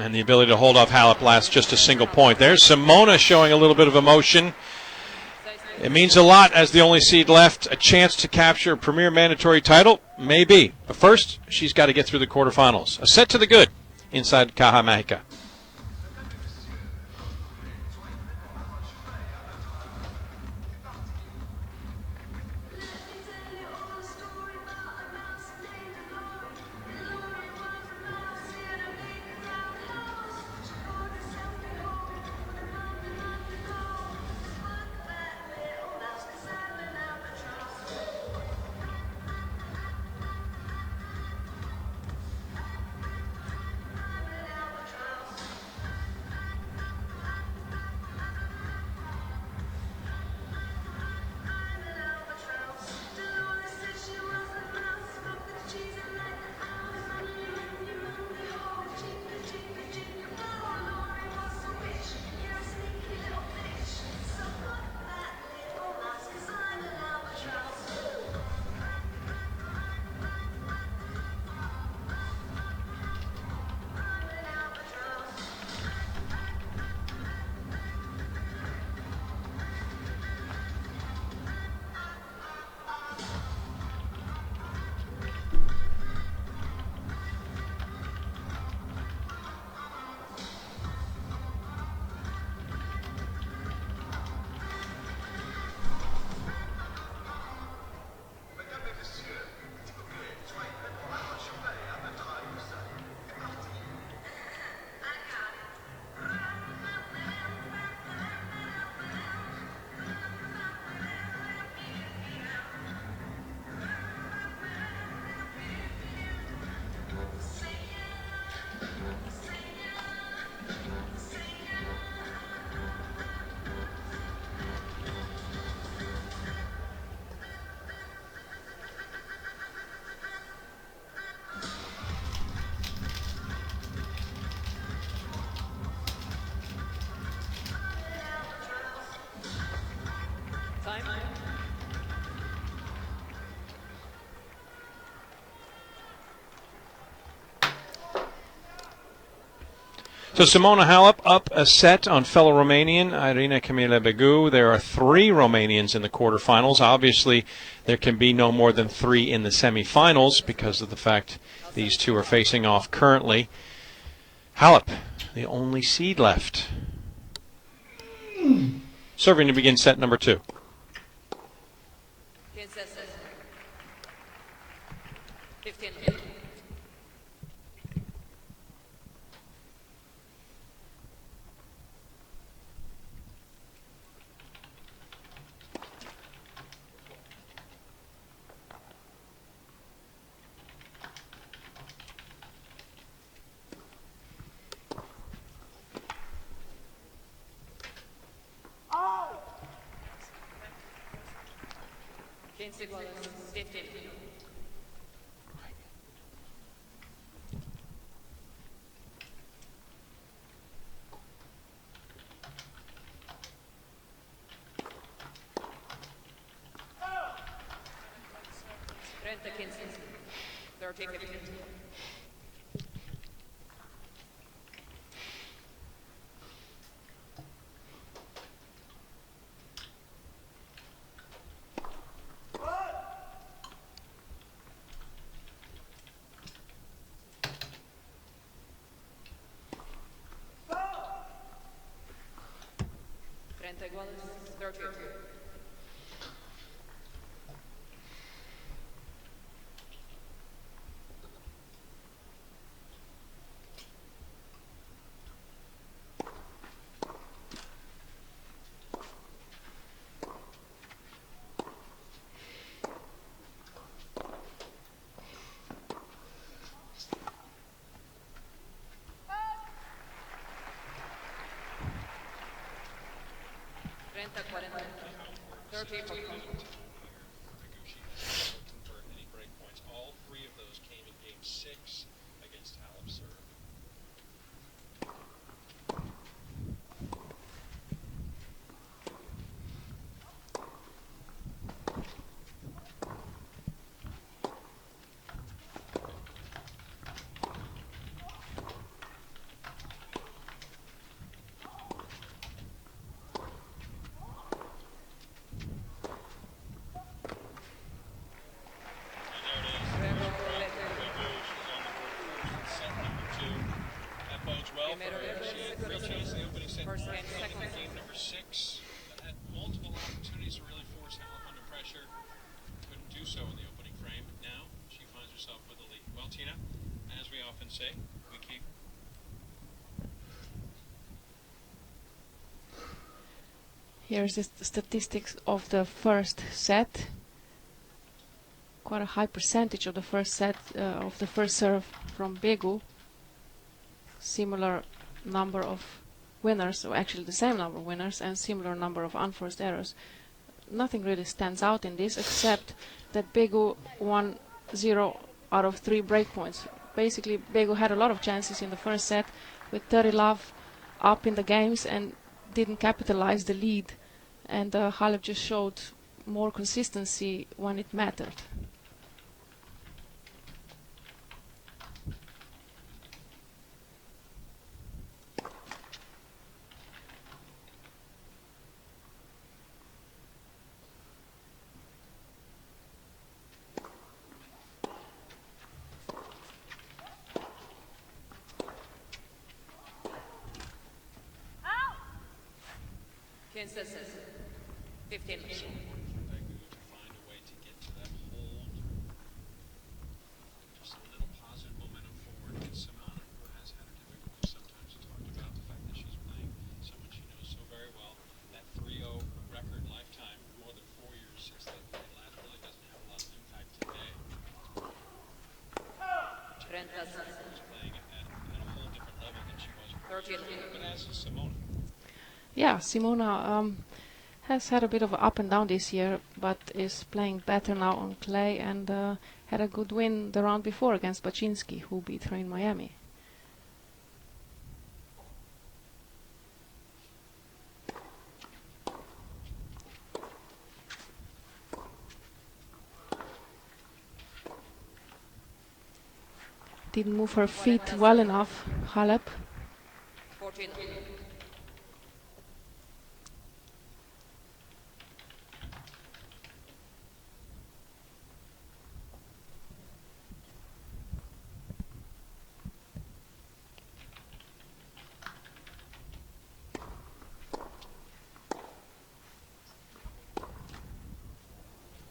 And the ability to hold off Halep last just a single point. There's Simona showing a little bit of emotion. It means a lot as the only seed left. A chance to capture a premier mandatory title? Maybe. But first, she's got to get through the quarterfinals. A set to the good inside Cajamarca. So Simona Halep up a set on fellow Romanian Irina Camila Begu. There are 3 Romanians in the quarterfinals. Obviously, there can be no more than 3 in the semifinals because of the fact these two are facing off currently. Halep, the only seed left. Serving to begin set number 2. All 3 of those came in game 6 against Halep serve. bodes well for her. She had 3 chances in the opening set, game number 6. But had multiple opportunities to really force Halep under pressure. Couldn't do so in the opening frame. Now she finds herself with the lead. Well, Tina, as we often say, we keep. Here's the statistics of the first set. Quite a high percentage of the first set of the first serve from Begu. Similar number of winners, or actually the same number of winners, and similar number of unforced errors. Nothing really stands out in this except that Begu won 0 out of 3 breakpoints. Basically, Begu had a lot of chances in the first set with 30 love up in the games and didn't capitalize the lead. And Halep just showed more consistency when it mattered. Consensus. 15. So important for Begu to find a way to get to that hold. Just a little positive momentum forward against Simona, who has had her difficulties sometimes. We talked about the fact that she's playing someone she knows so very well. That 3-0 record lifetime, more than 4 years since they played last, really doesn't have a lot of impact today. She's playing at a whole different level than she was before. But as is Simona. Yeah, Simona has had a bit of an up and down this year, but is playing better now on clay and had a good win the round before against Baczynski, who beat her in Miami. Didn't move her feet well enough, Halep. 14.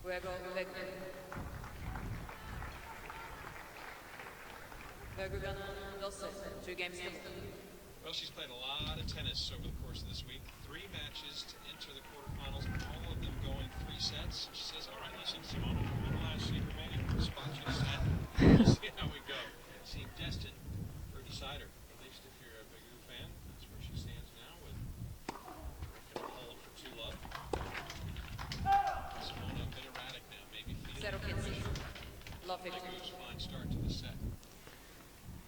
We're going to make Wilson, 2 games still. Well, she's played a lot of tennis over the course of this week. 3 matches to enter the quarterfinals, all of them going 3 sets. She says, all right, listen, Simona, you're the last seed remaining. The spot you set. We'll see how we go. Seem destined for a decider. At least if you're a Begu fan, that's where she stands now with working a hold for 2 love. Simona a bit erratic now, maybe feeling Love it. Begu's fine start to the set.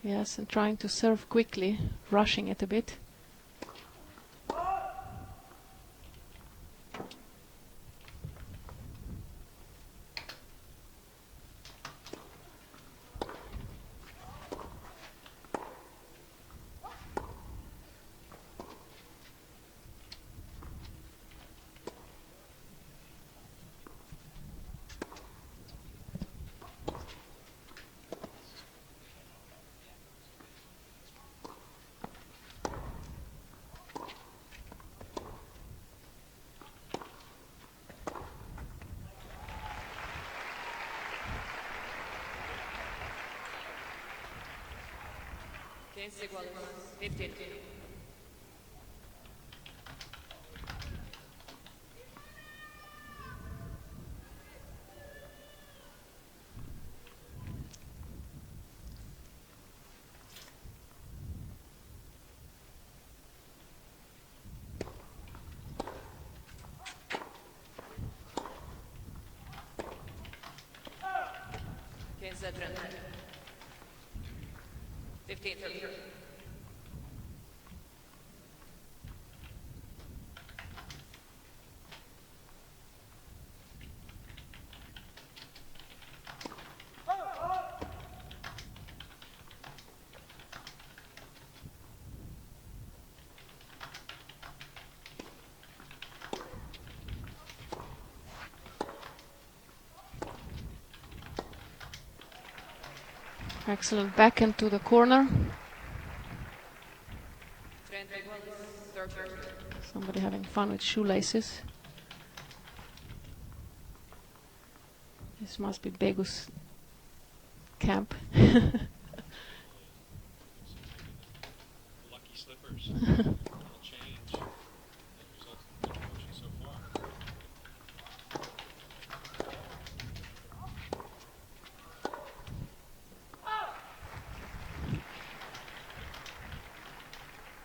Yes, and trying to serve quickly, rushing it a bit. Games equal 15. Games at 15. Excellent back into the corner. 30 iguales. Third serve. Somebody having fun with shoelaces. This must be Begu's camp. Lucky slippers. Will change as a result of the coaching so far.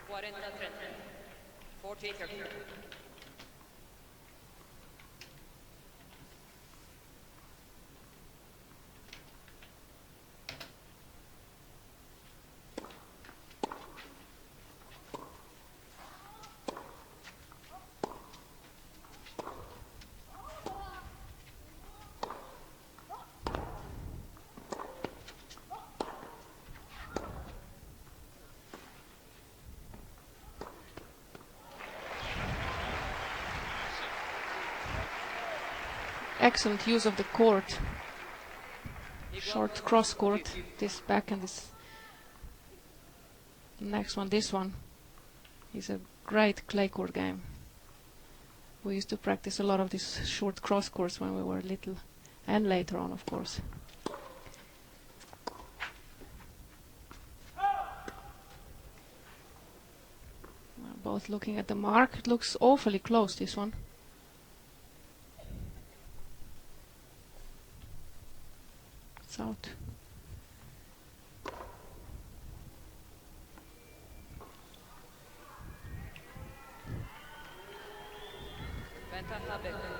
Cuarenta 30. 40 30. Excellent use of the court. Short cross court. This back and this next one, this one, is a great clay court game. We used to practice a lot of these short cross courts when we were little, and later on, of course. Both looking at the mark. It looks awfully close, this one. It's out. Ventaja Begu.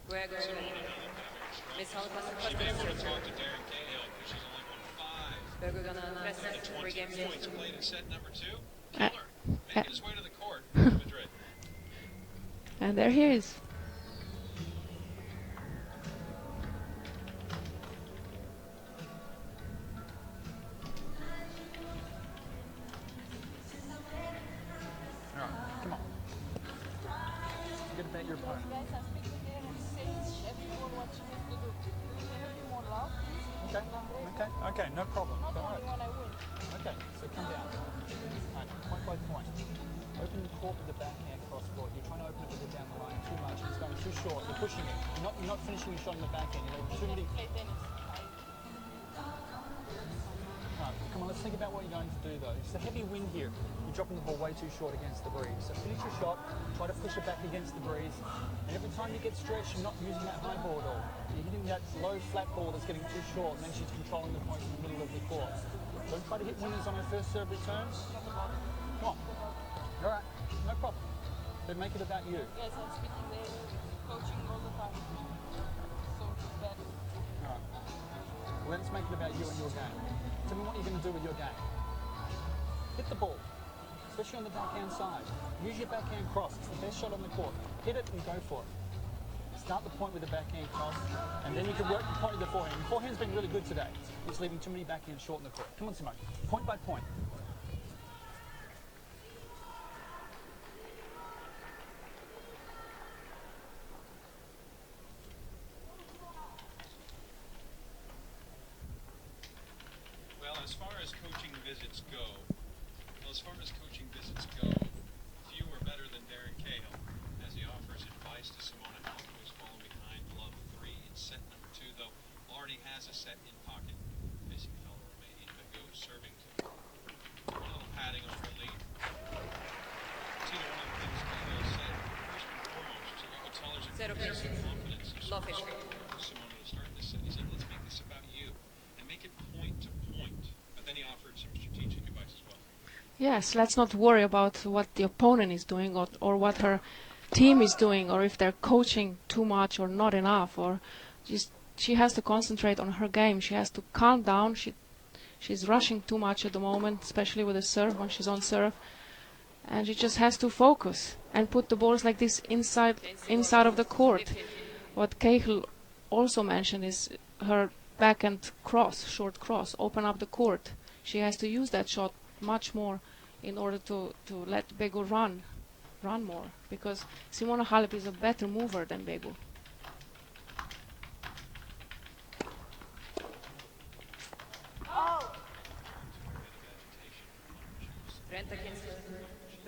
Juego. Miss Hall passa She may want to para talk to Darren Cahill because she's only won 5. Begu gonna press The 20 free game. points played in set number 2. Uh, Killer. Making his way to the court in Madrid. And there he is. All right, come on. You gotta bet your opponent. Okay, no problem. All right. Okay, so come down. All right, point by point. Open the court with the backhand cross court. You're trying to open it with it down the line too much. It's going too short. You're pushing it. You're not finishing your shot in the backhand. You're too many. Right, come on, let's think about what you're going to do though. It's a heavy wind here. You're dropping the ball way too short against the breeze. So finish your shot, try to push it back against the breeze. And every time you get stretched, you're not using that high ball at all. You're hitting that low flat ball that's getting too short, and then she's controlling the point in the middle of the court. Don't try to hit winners on her first serve return. Come on. All right, no problem. Then make it about you. Yes, I'm speaking there, coaching all the time. So bad. All right. Well, let's make it about you and your game. Tell me what you're going to do with your game. Hit the ball, especially on the backhand side. Use your backhand cross. It's the best shot on the court. Hit it and go for it. Start the point with the backhand cross, and then you can work the point with the forehand. The forehand's been really good today. It's leaving too many backhands short in the court. Come on, Simone. Point by point. Well, as far as coaching visits go, few are better than Darren Cahill, as he offers advice to Simona Halep, who is falling behind love 3 in set number 2, though already has a set in pocket, facing fellow Romanian Begu, serving to a little padding on her lead. Tina, one of the things Cahill said, first and foremost, so you could tell there's a Zero great pitch. confidence. He Love spoke it. to Simona to start this set. He said, let's make this about you, and make it point to point. But then he offered some strategic advice as well. Yes, let's not worry about what the opponent is doing or what her team is doing or if they're coaching too much or not enough, or just she has to concentrate on her game. She has to calm down. She's rushing too much at the moment, especially with the serve when she's on serve, and she just has to focus and put the balls like this inside of the court. What Cahill also mentioned is her backhand cross, short cross, open up the court. She has to use that shot much more in order to let Begu run more, because Simona Halep is a better mover than Begu.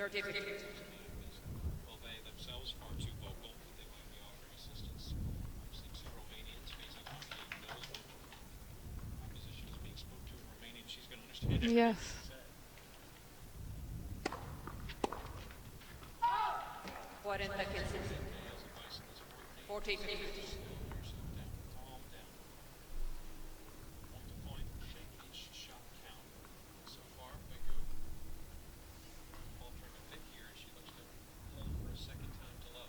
30-50. Well, they themselves are too vocal. They might be offering assistance. I'm seeing some Romanians facing off against those. Opposition is being spoke to in Romanian. She's going to understand everything Yes. they say. 40-15. 40-50. Yourself down. Calm down. Point to point. Shake each shot count. So far, Begu altering a bit here. She looks to hold for a second time to low.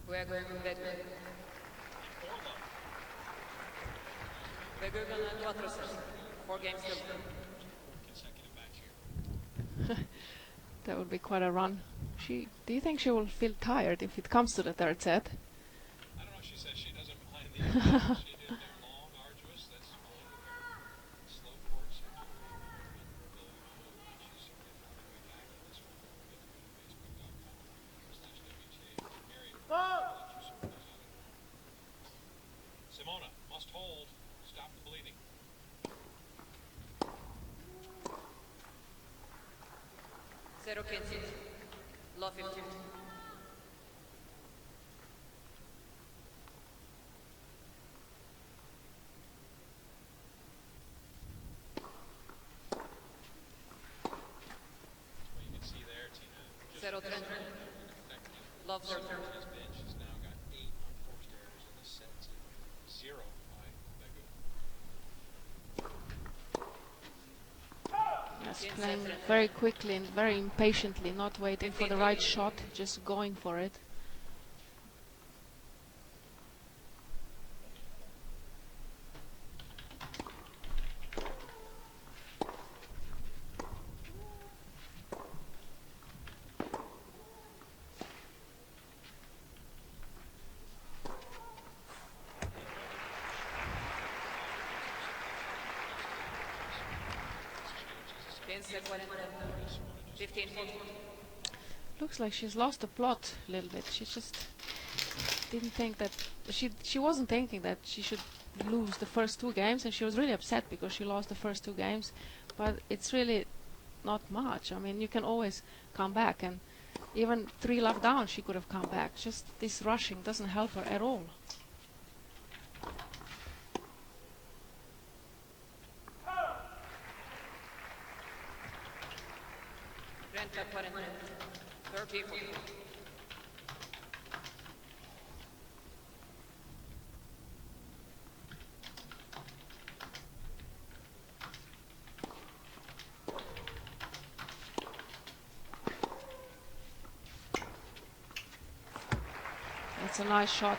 We're going to bed. Or low. We're going to 4 sets. 4 games still. Consecutive backs here. That would be quite a run. Do you think she will feel tired if it comes to the third set? I don't know. She says she doesn't mind the event. She did their long, arduous. That's fine with her. Slow court sector. She's certainly found her way back to this one. Facebook.com/WTA. Mary, Simona must hold. Stop the bleeding. 0-15. Low 50. Well, you can see there, Tina. Just 0-10. effective. Love Serve 0-10. has been. She's now got 8 unforced errors in this set. 0 by Begu. Yes, playing very quickly and very impatiently, not waiting for the right shot, just going for it. Piense 40. 15-14. Looks like she's lost the plot a little bit. She just didn't think that she wasn't thinking that she should lose the first 2 games, and she was really upset because she lost the first 2 games. But it's really not much. I mean, you can always come back, and even 3 love down, she could have come back. Just this rushing doesn't help her at all. Renta 40. 30-14. That's a nice shot.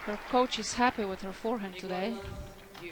Her coach is happy with her forehand today. You.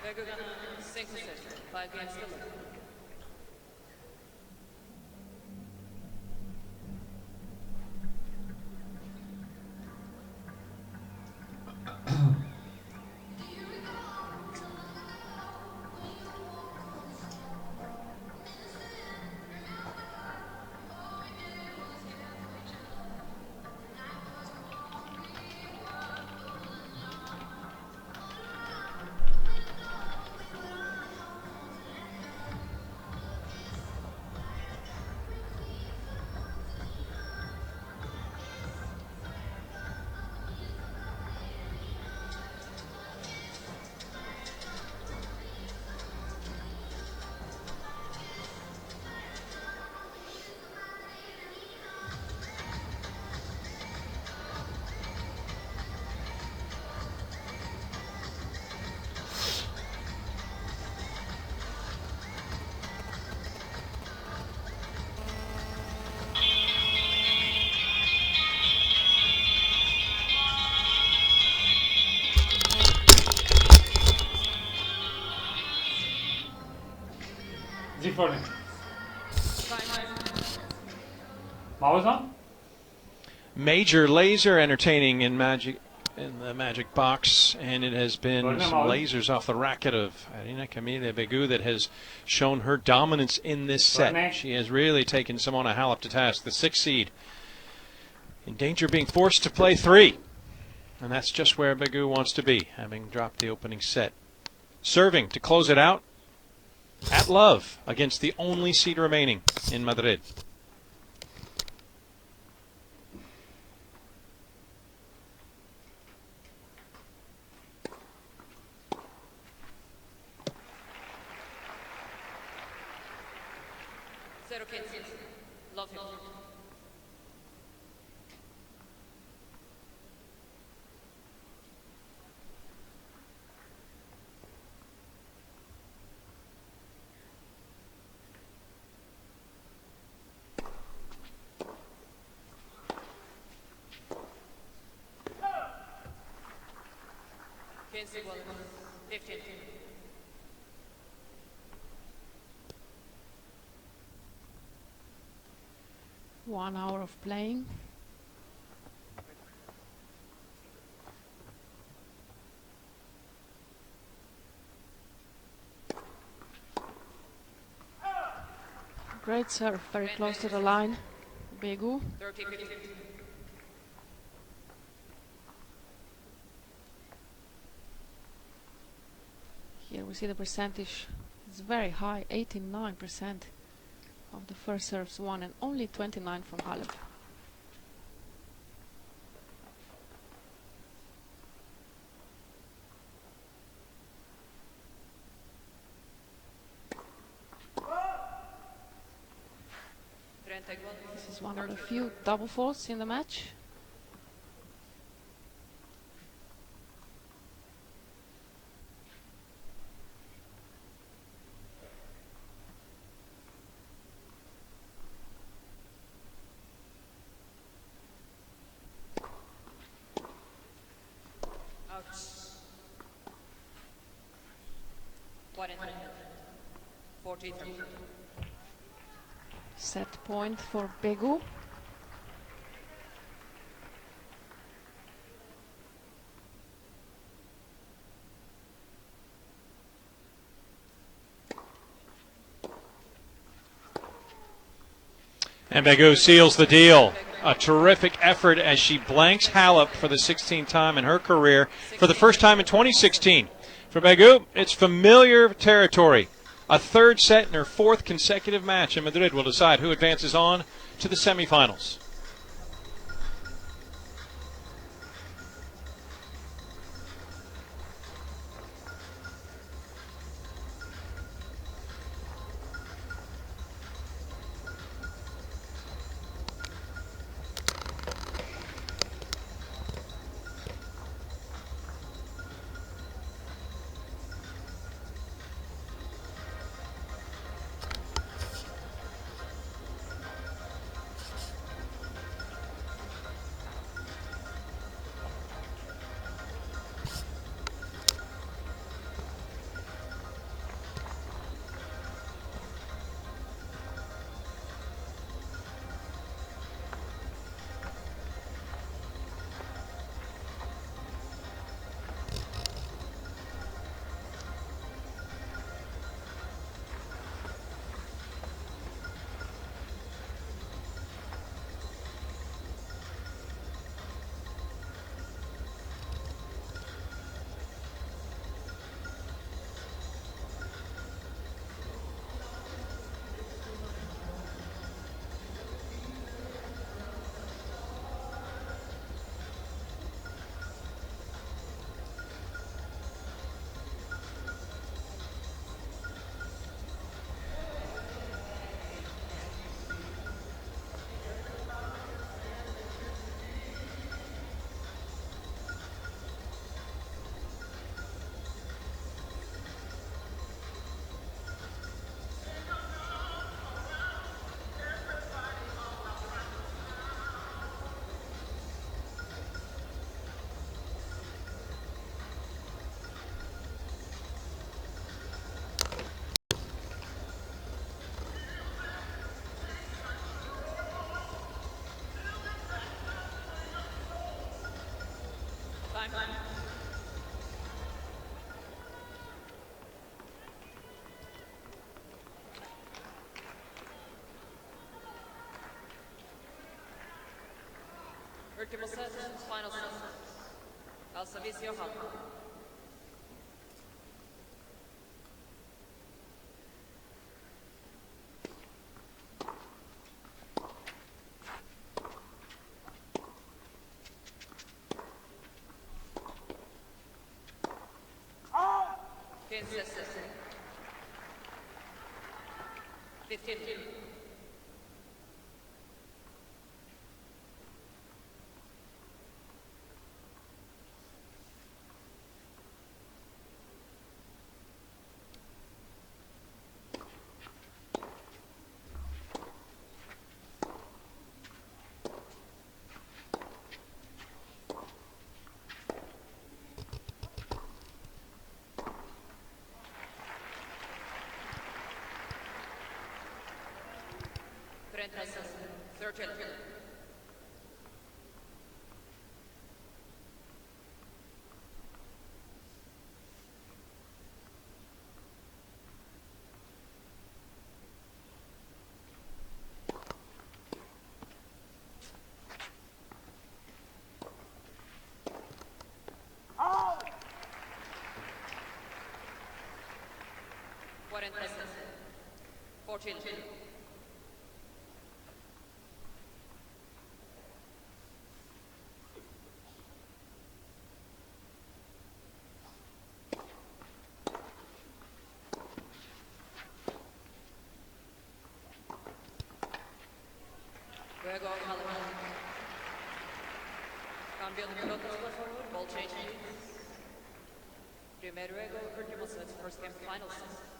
We're going to 6 sets. 5 games still. for him. What was on? Major laser entertaining in the Magic Box, and it has been some lasers off the racket of Irina Camelia Begu that has shown her dominance in this set. She has really taken Simona Halep to task, the 6th seed, in danger of being forced to play 3. And that's just where Begu wants to be, having dropped the opening set. Serving to close it out at love against the only seed remaining in Madrid. Zero kids. Love you. Kids equal 15. One hour of playing. Great serve, very close to the line. Begu. 30, 15. Here we see the percentage. It's very high, 89% of the first serves won and only 29 from Halep. This is one of the few double faults in the match. What in 43. Set point for Begu. And Begu seals the deal. A terrific effort as she blanks Halep for the 16th time in her career, for the first time in 2016. For Begu, it's familiar territory. A third set in her 4th consecutive match in Madrid will decide who advances on to the semifinals. Último set, final set. Al servicio half. Quince set. 15. Trenta 13. Cuarenta 14. Juego Halloween. Cambio de pilotos, por favor. Ball change, please. Primer juego, último set, first game, final set.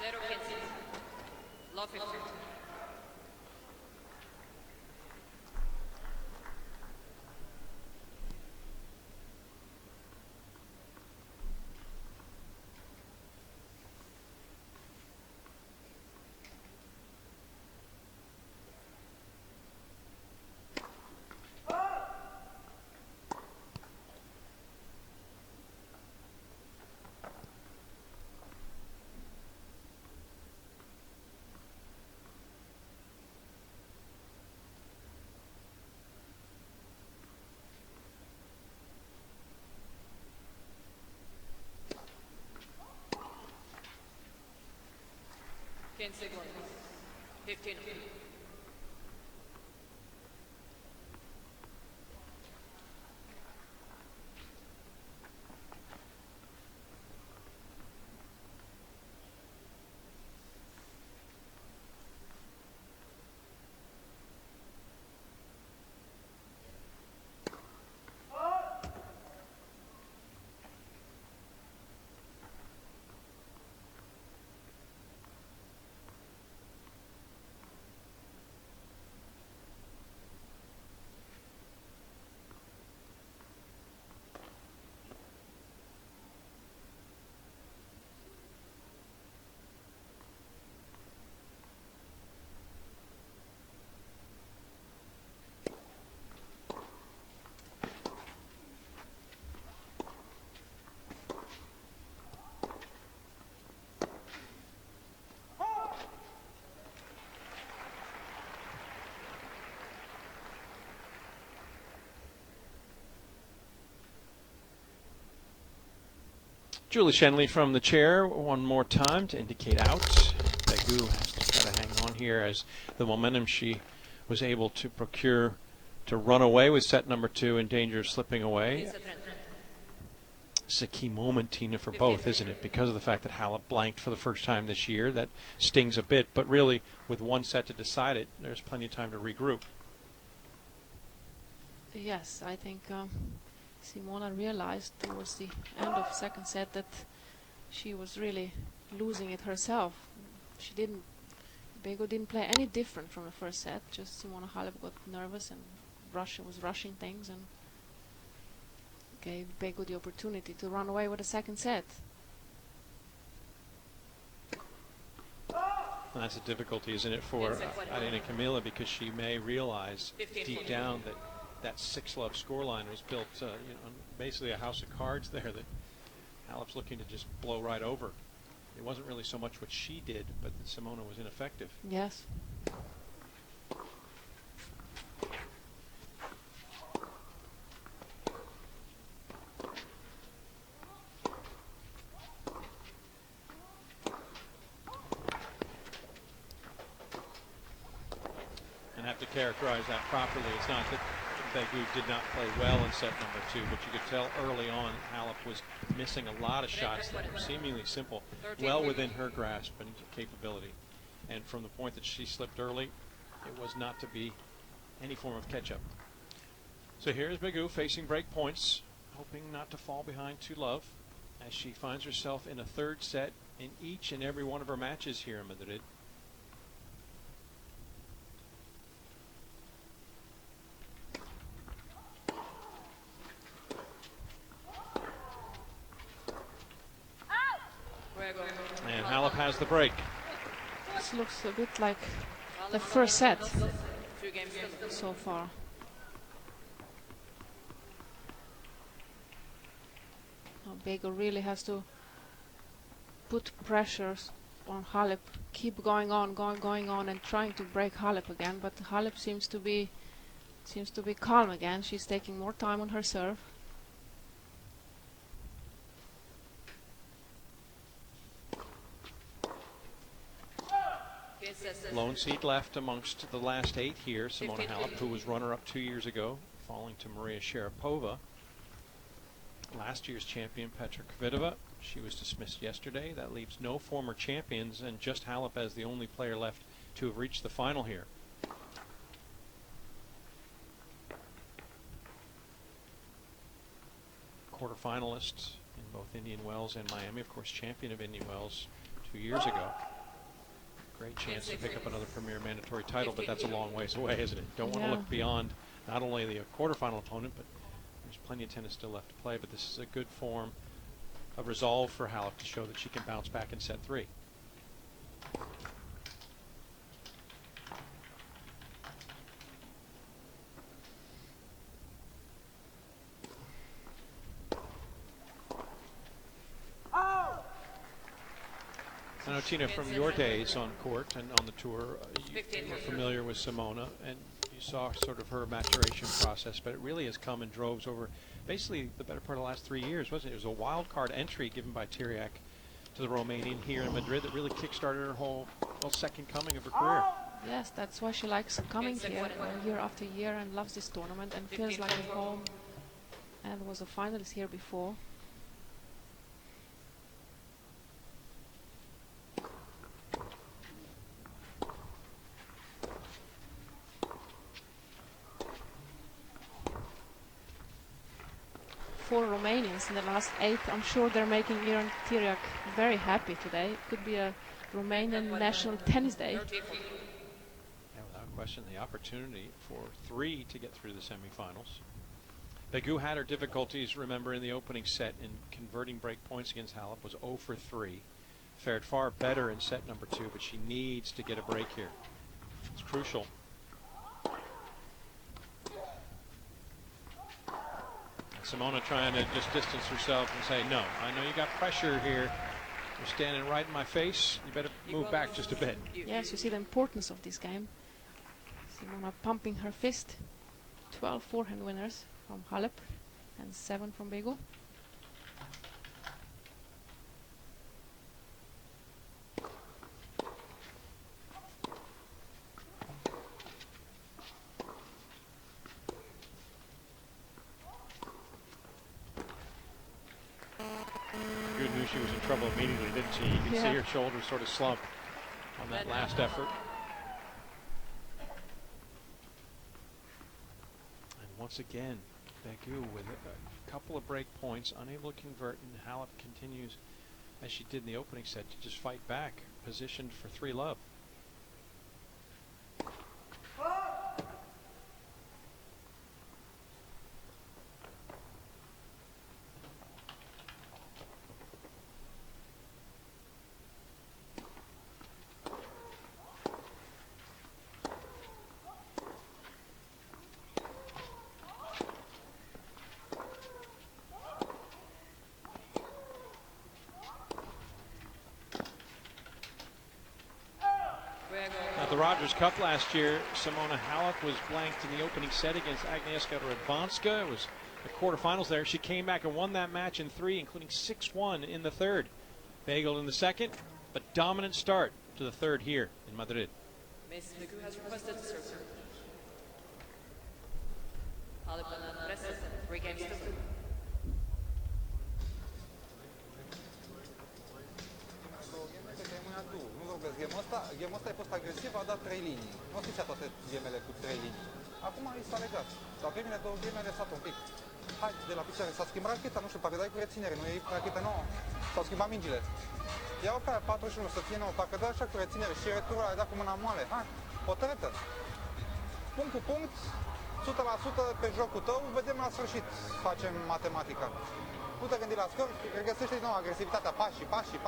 Zero 15. Low 15. Ten seconds. 15. Julie Shenley from the chair one more time to indicate out. Begu has to try to hang on here as the momentum she was able to procure to run away with set number 2 in danger of slipping away. It's a key moment, Tina, for both, isn't it? Because of the fact that Halep blanked for the first time this year. That stings a bit, but really, with one set to decide it, there's plenty of time to regroup. Yes, I think Simona realized towards the end of second set that she was really losing it herself. Begu didn't play any different from the first set, just Simona Halep got nervous and was rushing things and gave Begu the opportunity to run away with the second set. And that's a difficulty, isn't it, for Irina Camila, because she may realize deep down that that 6-love scoreline was built on basically a house of cards there that Halep's looking to just blow right over. It wasn't really so much what she did, but that Simona was ineffective. Yes. And have to characterize that properly. It's not that Begu did not play well in set number 2, but you could tell early on Halep was missing a lot of shots that were seemingly simple, well within her grasp and capability. And from the point that she slipped early, it was not to be any form of catch-up. So here's Begu facing break points, hoping not to fall behind 2-love as she finds herself in a third set in each and every one of her matches here in Madrid. And Halep has the break. This looks a bit like the first set so far. Now Begu really has to put pressures on Halep, keep going on and trying to break Halep again, but Halep seems to be calm again. She's taking more time on her serve. Lone seat left amongst the last 8 here. Simona Halep, who was runner-up 2 years ago, falling to Maria Sharapova. Last year's champion Petra Kvitova, she was dismissed yesterday. That leaves no former champions and just Halep as the only player left to have reached the final here. Quarterfinalist in both Indian Wells and Miami, of course champion of Indian Wells 2 years ago. Great chance to pick up another premier mandatory title, but that's a long ways away, isn't it? Don't want to look beyond not only the quarterfinal opponent, but there's plenty of tennis still left to play. But this is a good form of resolve for Halep to show that she can bounce back in set 3. I know, Tina, from your days on court and on the tour, you were familiar with Simona, and you saw sort of her maturation process, but it really has come in droves over basically the better part of the last 3 years, wasn't it? It was a wild card entry given by Tiriac to the Romanian here in Madrid that really kick-started her whole second coming of her career. Yes, that's why she likes coming here year after year and loves this tournament and feels like at home, and was a finalist here before. Four Romanians in the last 8. I'm sure they're making Miran Tiriac very happy today. It could be a Romanian National Tennis Day. Yeah, without question, the opportunity for 3 to get through the semifinals. Begu had her difficulties, remember, in the opening set in converting break points against Halep, was 0 for 3. Fared far better in set number 2, but she needs to get a break here. It's crucial. Simona trying to just distance herself and say, no, I know you got pressure here. You're standing right in my face. You better move back just a bit. Yes, you see the importance of this game. Simona pumping her fist. 12 forehand winners from Halep and 7 from Begu. trouble immediately, didn't she? You can Yeah. see her shoulders sort of slump on that last effort. And once again, Begu with a couple of break points, unable to convert, and Halep continues, as she did in the opening set, to just fight back, positioned for 3-love. At the Rogers Cup last year, Simona Halep was blanked in the opening set against Agnieszka Radwanska. It was the quarterfinals there. She came back and won that match in 3, including 6-1 in the third. Bagel in the second, but dominant start to the third here in Madrid. Miss Miku has requested to serve. Halep on presses, 3 games to 3. Nu vorbesc game-ul ăsta. Game-ul ăsta a fost agresiv, a dat 3 linii. Nu o să ia toate gemele cu 3 linii. Acum i s-a legat. La primele 2 game a lăsat un pic. Hai, de la picioare. S-a schimbat racheta, nu știu, parcă dai cu reținere, nu e racheta nouă. S-au schimbat mingile. Ia-o pe aia 41 să fie nouă, parcă dai așa cu reținere și returul ai dat cu mâna moale. Hai, hotărâtă. Punct cu punct, 100% pe jocul tău, vedem la sfârșit. Facem matematica. Nu te gândi la scor, regăsește din nou agresivitatea, pașii.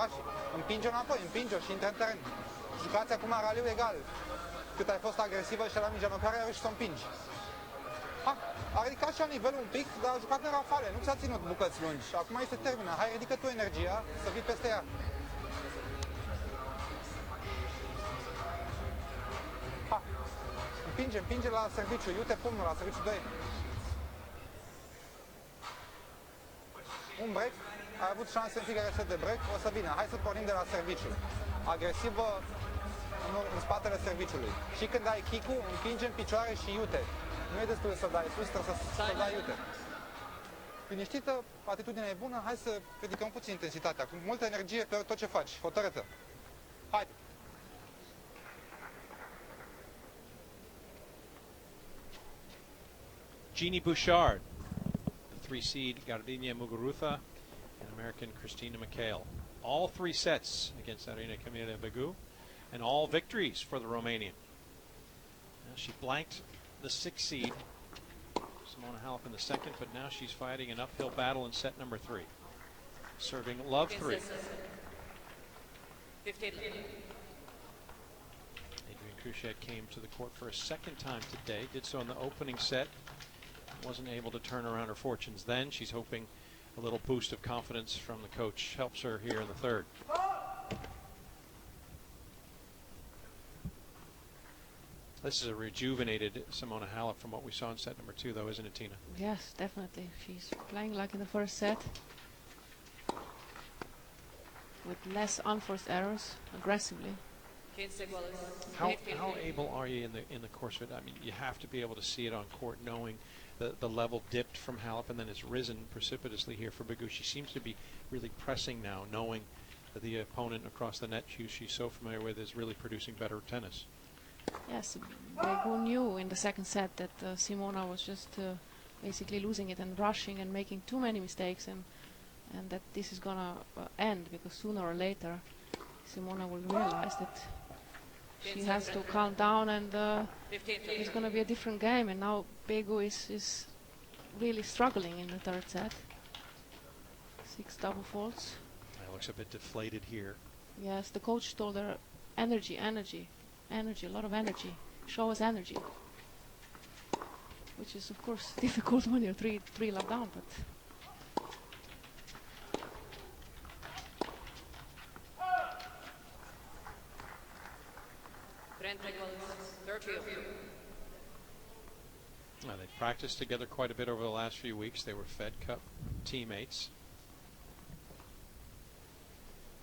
Împinge-o înapoi, împinge-o și intră în teren. Jucați acum raliu egal. Cât ai fost agresivă și la mingea în care ai reușit să o împingi. Ha, a ridicat și nivelul un pic, dar a jucat în rafale, nu ți-a ținut bucăți lungi. Acum este termină. Hai, ridică tu energia să vii peste ea. Ha, împinge la serviciu, iute pumnul la serviciu 2. Un break, ai avut șanse în fiecare set de break, o să vină. Hai să pornim de la serviciu. Agresivă în spatele serviciului. Și când ai kick-ul, împinge în picioare și iute. Nu e destul să dai sus, trebuie să dai iute. Liniștită, atitudinea e bună, hai să ridicăm puțin intensitatea, cu multă energie pe tot ce faci, hotărâtă. Hai! Jeannie Bouchard, the 3-seed Gardenia Muguruza, and American Christina McHale. All 3 sets against Arina Camila Begu, and all victories for the Romanian. Now she blanked the 6-seed, Simona Halep, in the second, but now she's fighting an uphill battle in set number 3. Serving love 3. 15. Adrian Kruchet came to the court for a second time today. Did so in the opening set. Wasn't able to turn around her fortunes then. She's hoping a little boost of confidence from the coach helps her here in the third. This is a rejuvenated Simona Halep from what we saw in set number 2, though, isn't it, Tina? Yes, definitely. She's playing like in the first set, with less unforced errors, aggressively. How able are you in the course of it? I mean, you have to be able to see it on court, knowing the level dipped from Halep and then it's risen precipitously here for Begu. She seems to be really pressing now, knowing that the opponent across the net, who she's so familiar with, is really producing better tennis. Yes, Begu knew in the second set that Simona was just basically losing it and rushing and making too many mistakes, and that this is gonna end, because sooner or later Simona will realize that she has to calm down, and it's gonna be a different game. And now Begu is really struggling in the third set. 6 double faults. It looks a bit deflated here. Yes, the coach told her energy, a lot of energy. Show us energy. Which is, of course, difficult when you're three love down, but... Well, they've practiced together quite a bit over the last few weeks. They were Fed Cup teammates.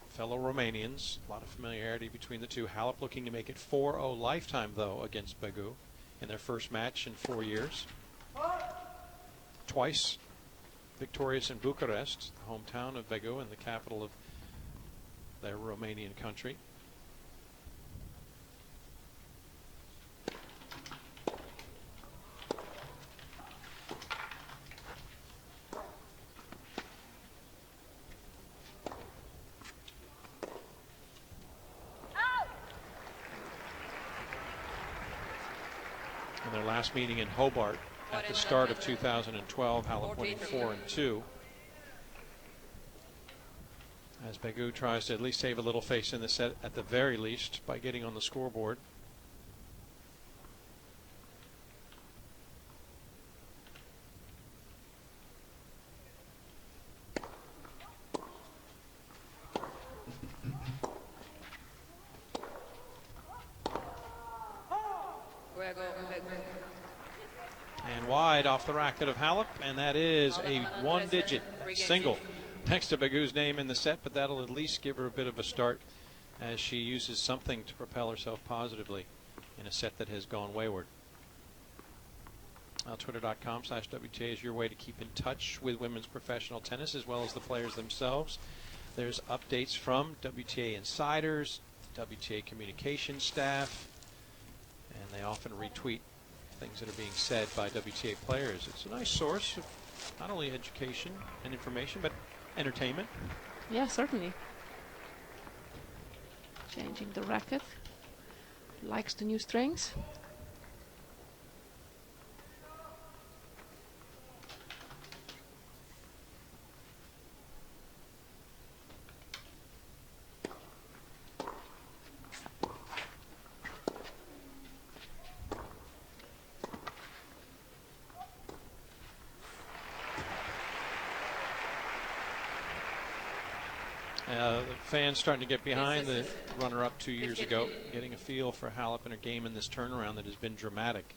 Fellow Romanians, a lot of familiarity between the two. Halep looking to make it 4-0 lifetime, though, against Begu in their first match in 4 years. Twice victorious in Bucharest, the hometown of Begu and the capital of their Romanian country. In their last meeting in Hobart at the start of 2012, Halep winning 4-2. As Begu tries to at least save a little face in the set at the very least by getting on the scoreboard. And wide off the racket of Halep, and that is a one-digit single next to Begu's name in the set, but that'll at least give her a bit of a start as she uses something to propel herself positively in a set that has gone wayward. Twitter.com/WTA is your way to keep in touch with women's professional tennis as well as the players themselves. There's updates from WTA insiders, WTA communication staff, and they often retweet things that are being said by WTA players. It's a nice source of not only education and information, but entertainment. Yeah, certainly. Changing the racket. Likes the new strings. The fans starting to get behind the runner-up 2 years ago, getting a feel for Halep and her game in this turnaround that has been dramatic.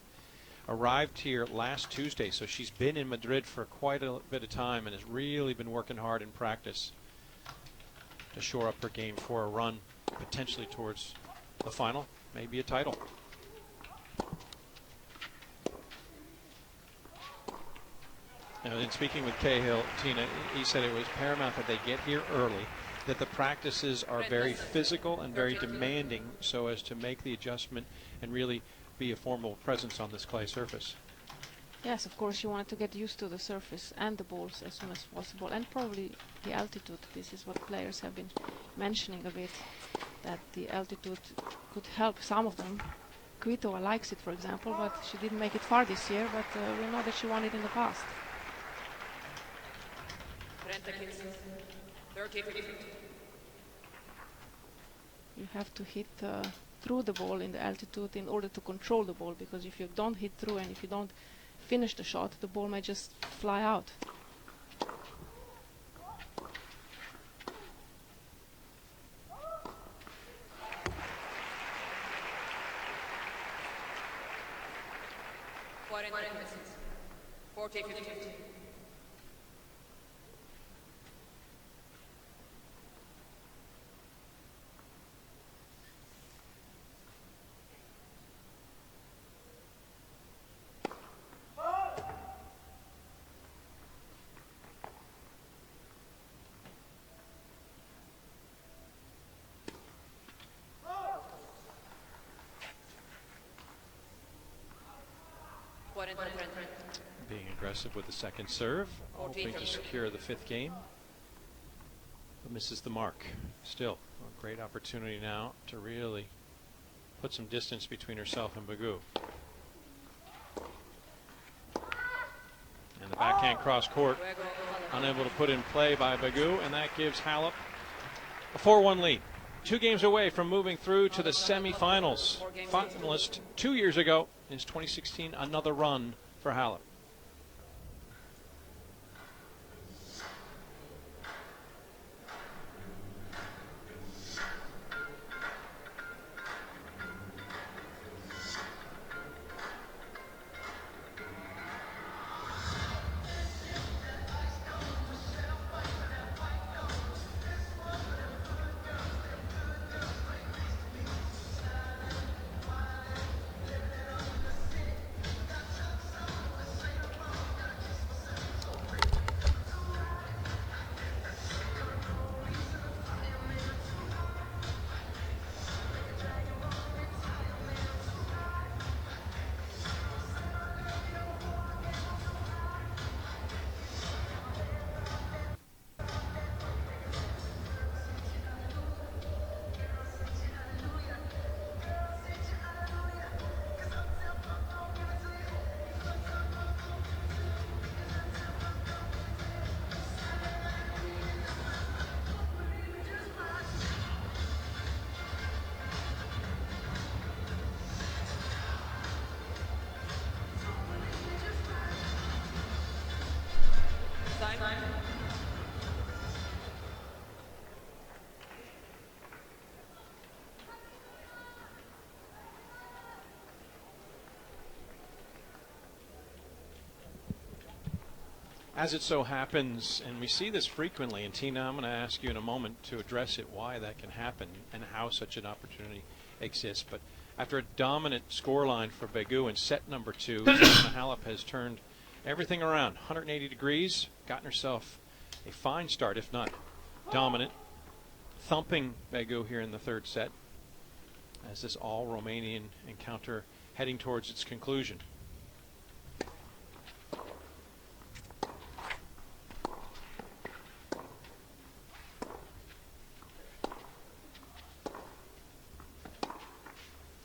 Arrived here last Tuesday, so she's been in Madrid for quite a bit of time and has really been working hard in practice to shore up her game for a run potentially towards the final, maybe a title. Now, in speaking with Cahill, Tina, he said it was paramount that they get here early, that the practices are very physical and very demanding so as to make the adjustment and really be a formal presence on this clay surface. Yes, of course, you wanted to get used to the surface and the balls as soon as possible, and probably the altitude. This is what players have been mentioning a bit, that the altitude could help some of them. Kvitova likes it, for example, but she didn't make it far this year, but we know that she won it in the past. You have to hit through the ball in the altitude in order to control the ball, because if you don't hit through and if you don't finish the shot, the ball may just fly out. Being aggressive with the second serve, hoping to secure the fifth game, but misses the mark. Still, a great opportunity now to really put some distance between herself and Begu. And the backhand cross court, unable to put in play by Begu, and that gives Halep a 4-1 lead. 2 games away from moving through to the semifinals. Finalist 2 years ago is 2016, another run for Halep. As it so happens, and we see this frequently, and Tina, I'm going to ask you in a moment to address it, why that can happen and how such an opportunity exists. But after a dominant scoreline for Begu in set number 2, Simona Halep has turned everything around, 180 degrees, gotten herself a fine start, if not dominant, thumping Begu here in the third set as this all-Romanian encounter heading towards its conclusion.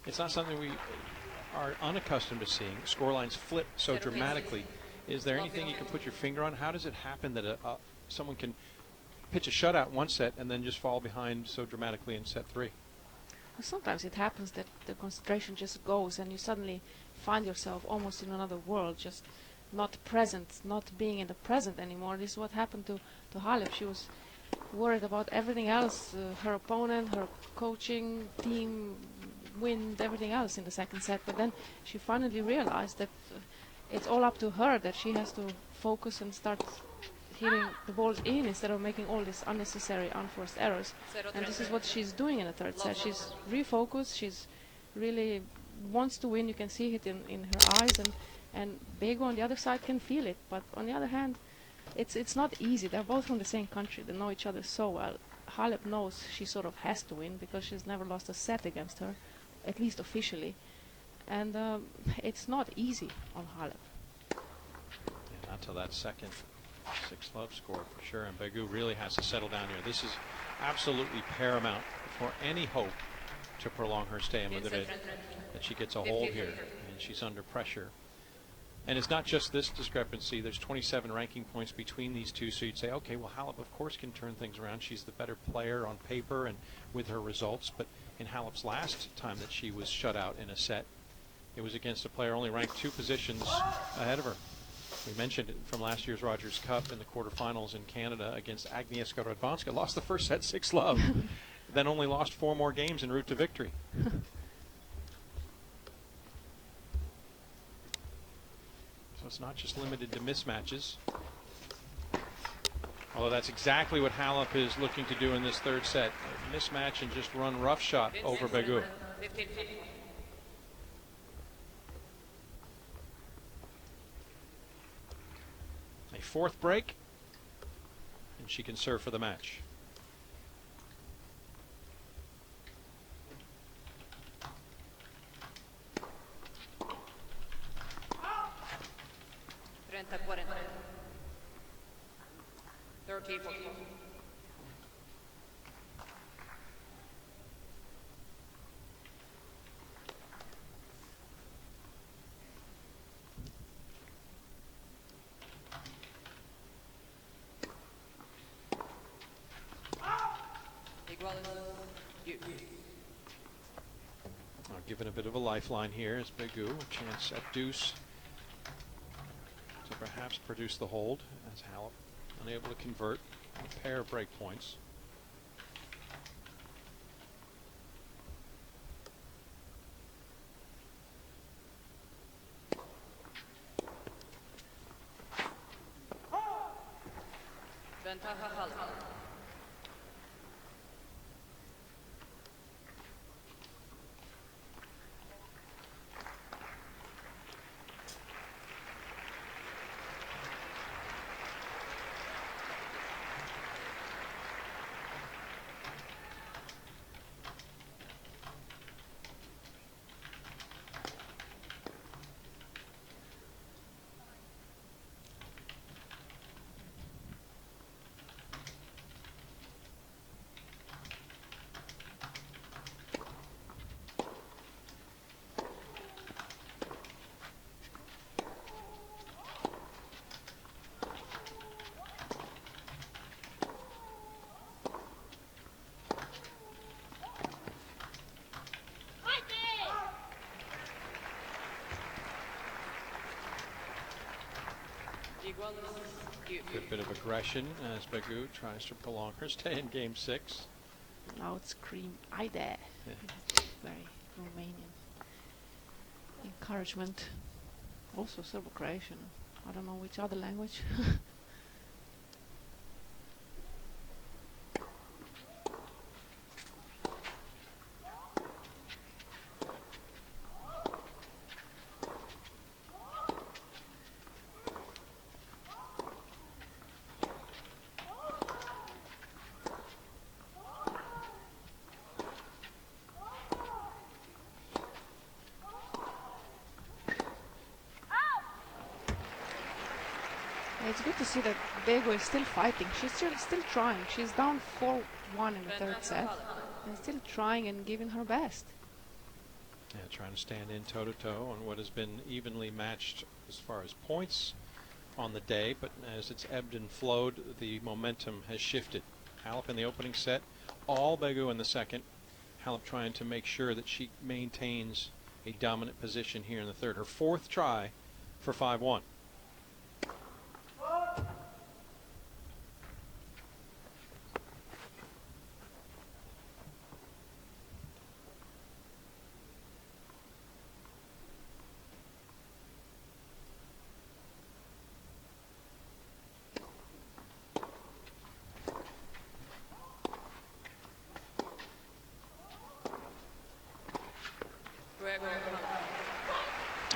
It's not something we are unaccustomed to seeing. Scorelines flip so dramatically. Is there anything you can put your finger on? How does it happen that someone can pitch a shutout in one set and then just fall behind so dramatically in set 3? Well, sometimes it happens that the concentration just goes and you suddenly find yourself almost in another world, just not present, not being in the present anymore. This is what happened to Halep. She was worried about everything else, her opponent, her coaching, team, wind, everything else in the second set. But then she finally realized that it's all up to her, that she has to focus and start hitting the balls in instead of making all these unnecessary, unforced errors. And this is what she's doing in the third set. She's refocused. She's really wants to win. You can see it in her eyes. And Begu on the other side can feel it. But on the other hand, it's not easy. They're both from the same country. They know each other so well. Halep knows she sort of has to win because she's never lost a set against her, at least officially. And it's not easy on Halep. Yeah, not till that second 6-love score for sure. And Begu really has to settle down here. This is absolutely paramount for any hope to prolong her stay in Madrid, that she gets a hold here. And she's under pressure. And it's not just this discrepancy. There's 27 ranking points between these two. So you'd say, okay, well, Halep, of course, can turn things around. She's the better player on paper and with her results. But in Halep's last time that she was shut out in a set, it was against a player only ranked 2 positions ahead of her. We mentioned it from last year's Rogers Cup in the quarterfinals in Canada against Agnieszka Radwanska. Lost the first set 6-love, then only lost 4 more games en route to victory. So it's not just limited to mismatches. Although that's exactly what Halep is looking to do in this third set. A mismatch and just run roughshod over Begu. A 4th break, and she can serve for the match. Trenta, 40. 13, 14. Given a bit of a lifeline here is Begu, a chance at deuce to perhaps produce the hold as Halep unable to convert a pair of break points. Ventaja Halep. Good bit of aggression as Begu tries to prolong her stay in game 6. Loud scream, "Aide!" Yeah. Very Romanian encouragement. Also Serbo-Croatian. I don't know which other language. It's good to see that Bego is still fighting. She's still trying. She's down 4-1 in the third set, and still trying and giving her best. Yeah, trying to stand in toe-to-toe on what has been evenly matched as far as points on the day, but as it's ebbed and flowed, the momentum has shifted. Halep in the opening set, all Begu in the second. Halep trying to make sure that she maintains a dominant position here in the third. Her fourth try for 5-1.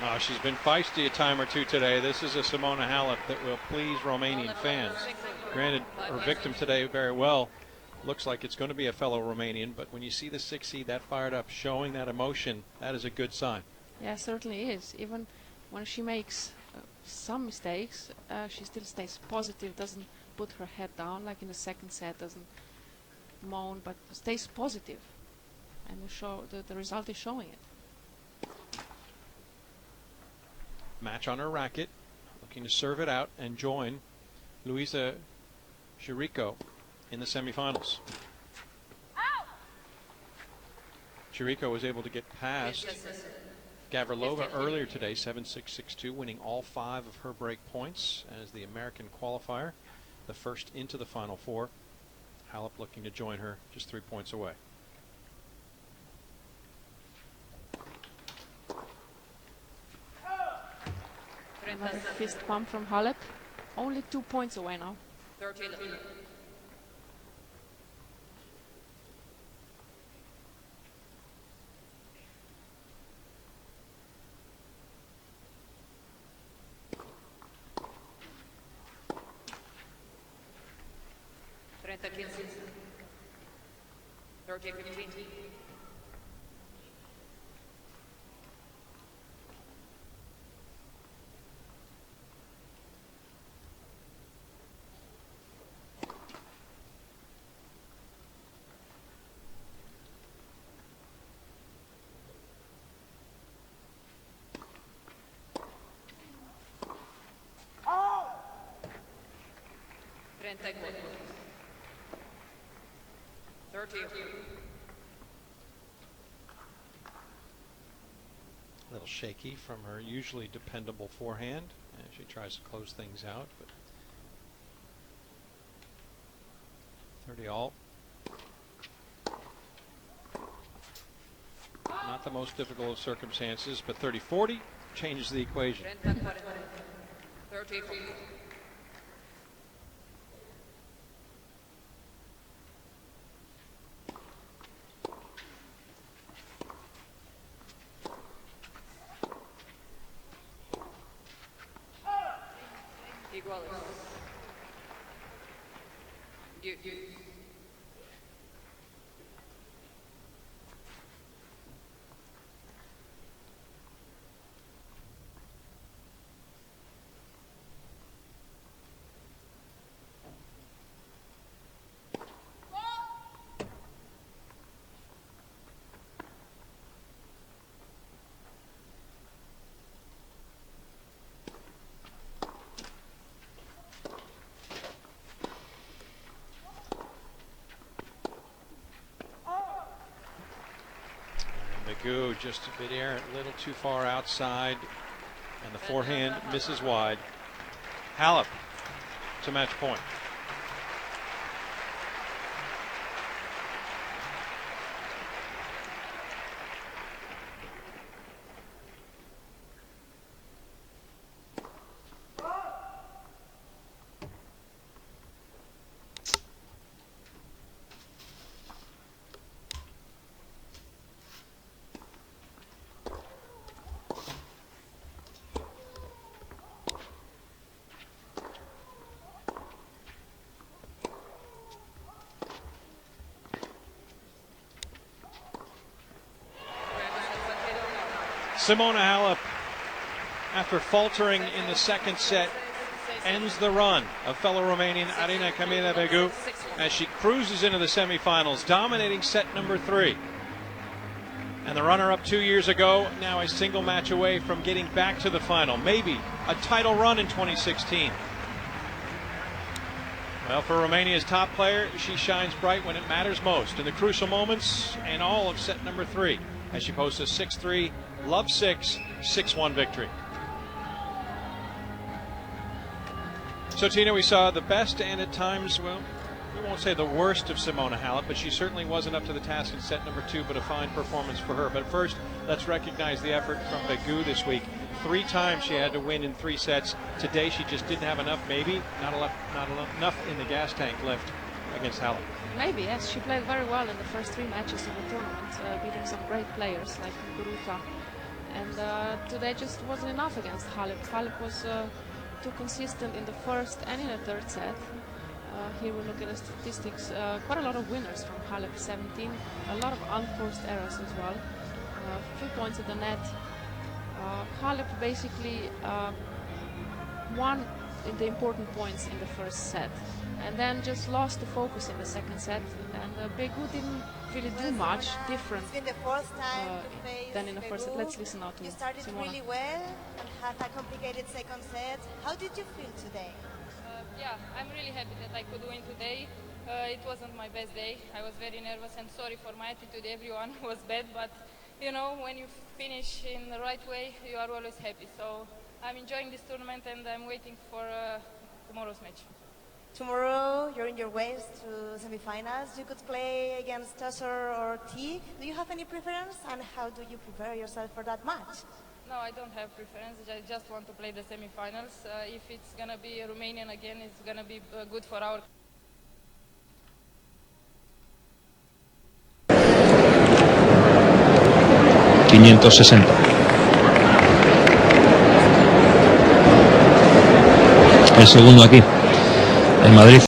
Oh, she's been feisty a time or two today. This is a Simona Halep that will please Romanian fans. Granted, her victim today very well looks like it's going to be a fellow Romanian, but when you see the 6 seed that fired up, showing that emotion, that is a good sign. Yeah, certainly is. Even when she makes some mistakes, she still stays positive, doesn't put her head down like in the second set, doesn't moan, but stays positive. And the result is showing it. Match on her racket, looking to serve it out and join Luisa Chirico in the semifinals. Chirico was able to get past Gavrilova earlier today, 7-6, 6-2, winning all 5 of her break points as the American qualifier, the first into the Final Four. Halep looking to join her just 3 points away. Another fist pump from Halep. Only 2 points away now. 13. Trenta 15. 30-15. Take one. 30. A little shaky from her usually dependable forehand, and she tries to close things out. But 30 all. Not the most difficult of circumstances, but 30-40 changes the equation. 30. Magoo just a bit errant, a little too far outside, and the forehand misses wide. Halep to match point. Simona Halep, after faltering in the second set, ends the run of fellow Romanian Irina Camila as she cruises into the semifinals, dominating set number 3. And the runner-up 2 years ago, now a single match away from getting back to the final. Maybe a title run in 2016. Well, for Romania's top player, she shines bright when it matters most, in the crucial moments and all of set number 3, as she posts a 6-3, love 6, 6-1 victory. So, Tina, we saw the best and at times, well, we won't say the worst of Simona Halep, but she certainly wasn't up to the task in set number 2, but a fine performance for her. But first, let's recognize the effort from Begu this week. 3 times she had to win in 3 sets. Today she just didn't have enough, maybe, not enough in the gas tank left against Halep. Maybe, yes. She played very well in the first 3 matches of the tournament, beating some great players like Muguruza. And today just wasn't enough against Halep. Halep was too consistent in the first and in the third set. Here we look at the statistics. Quite a lot of winners from Halep, 17. A lot of unforced errors as well. Few points at the net. Halep basically won the important points in the first set, and then just lost the focus in the second set. And Begu didn't really do much different than in the first set. Let's listen now to You started Simona. really well and had a complicated second set. How did you feel today? Yeah, I'm really happy that I could win today. It wasn't my best day. I was very nervous and sorry for my attitude. Everyone was bad, but you know, when you finish in the right way, you are always happy. So I'm enjoying this tournament and I'm waiting for tomorrow's match. Tomorrow you're in your way to semifinals. You could play against Tusser or Teague. Do you have any preference, and how do you prepare yourself for that match? No, I don't have preference. I just want to play the semifinals. If it's gonna be Romanian again, it's gonna be good for our. $560. El segundo aquí, en Madrid.